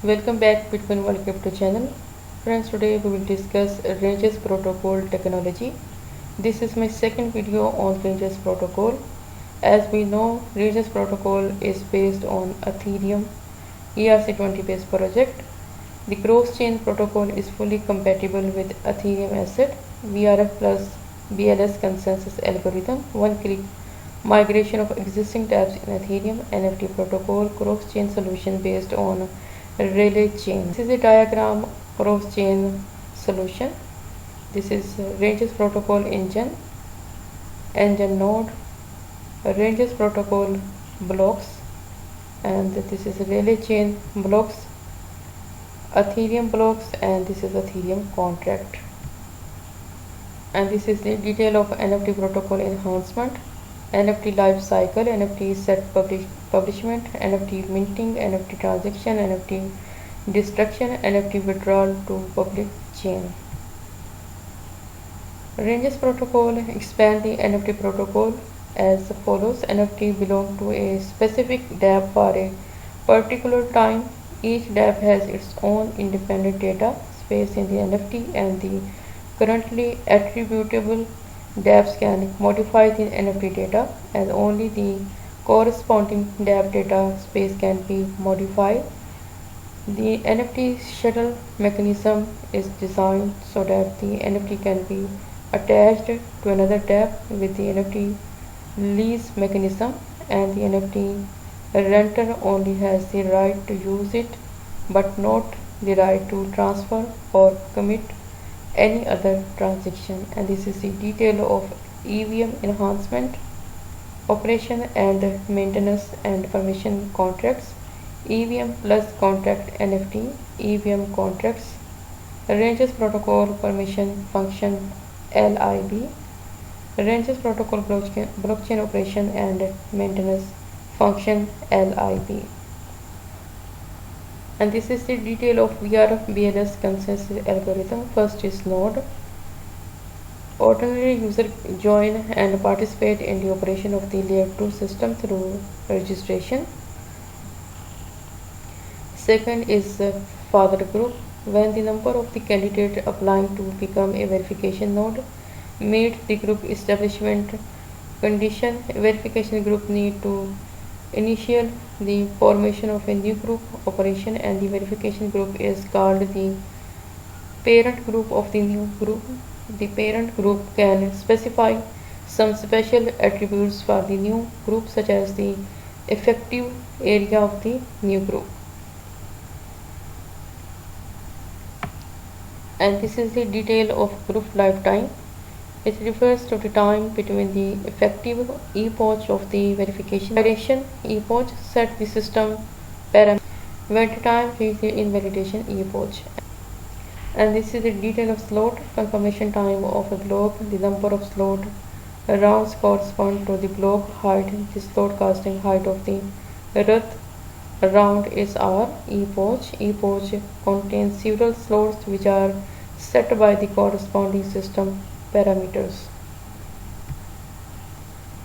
Welcome back Bitcoin World Crypto channel. Friends, today we will discuss Ranges Protocol technology. This is my second video on Ranges Protocol. As we know, Ranges Protocol is based on Ethereum ERC20 based project. The cross-chain protocol is fully compatible with Ethereum Asset, VRF plus BLS consensus algorithm, one-click migration of existing tabs in Ethereum NFT protocol, cross-chain solution based on relay chain. This is a diagram cross-chain solution. This is Ranges Protocol engine node, Ranges Protocol blocks, and this is relay chain blocks, Ethereum blocks, and this is Ethereum contract. And this is the detail of NFT protocol enhancement, NFT life cycle, NFT set publishment, NFT minting, NFT transaction, NFT destruction, NFT withdrawal to public chain. Ranges protocol expand the NFT protocol as follows. NFT belong to a specific dApp for a particular time. Each dApp has its own independent data space in the NFT, and the currently attributable dApps can modify the NFT data, and only the corresponding dApp data space can be modified. The NFT shuttle mechanism is designed so that the NFT can be attached to another dApp with the NFT lease mechanism, and the NFT renter only has the right to use it but not the right to transfer or commit any other transaction. And this is the detail of EVM enhancement, operation and maintenance and permission contracts, EVM plus contract NFT, EVM contracts, Ranges Protocol permission function LIB, Ranges Protocol blockchain operation and maintenance function LIB. And this is the detail of VRF BLS consensus algorithm. First is node. Ordinary user join and participate in the operation of the layer 2 system through registration. Second is father group. When the number of the candidate applying to become a verification node meet the group establishment condition, verification group need to initiate the formation of a new group operation, and the verification group is called the parent group of the new group. The parent group can specify some special attributes for the new group, such as the effective area of the new group. And this is the detail of group lifetime. It refers to the time between the effective epoch of the verification validation epoch set the system parameter when the time reaches the invalidation epoch. And this is the detail of slot confirmation time of a block. The number of slot rounds correspond to the block height. The slot casting height of the Ruth round is R. Epoch contains several slots which are set by the corresponding system parameters.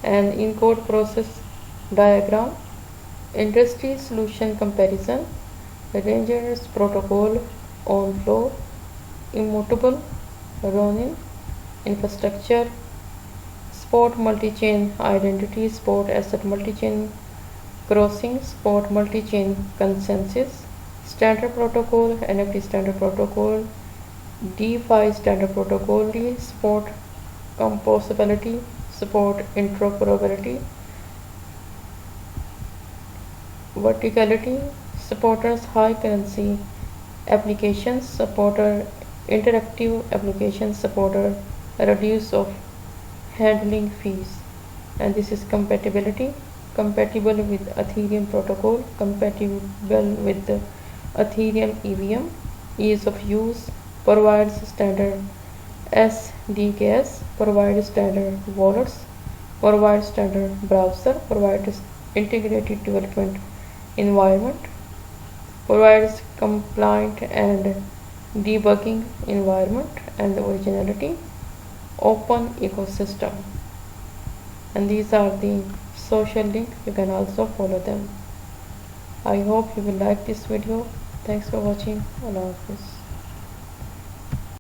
And encode process diagram, industry solution comparison, Ranges protocol on flow, immutable, Ronin, infrastructure, spot multi-chain identity, spot asset multi-chain crossing, spot multi-chain consensus, standard protocol, NFT standard protocol, DeFi standard protocol, spot composability, support interoperability, verticality, supporters high currency applications, supporter interactive applications, supporter reduce of handling fees. And this is compatibility, compatible with Ethereum protocol, compatible with the Ethereum EVM, ease of use, provides standard SDKs, provides standard wallets, provides standard browser, provides integrated development environment, provides compliant and debugging environment, and originality, open ecosystem. And these are the social link, you can also follow them. I hope you will like this video. Thanks for watching. Allah Hafiz.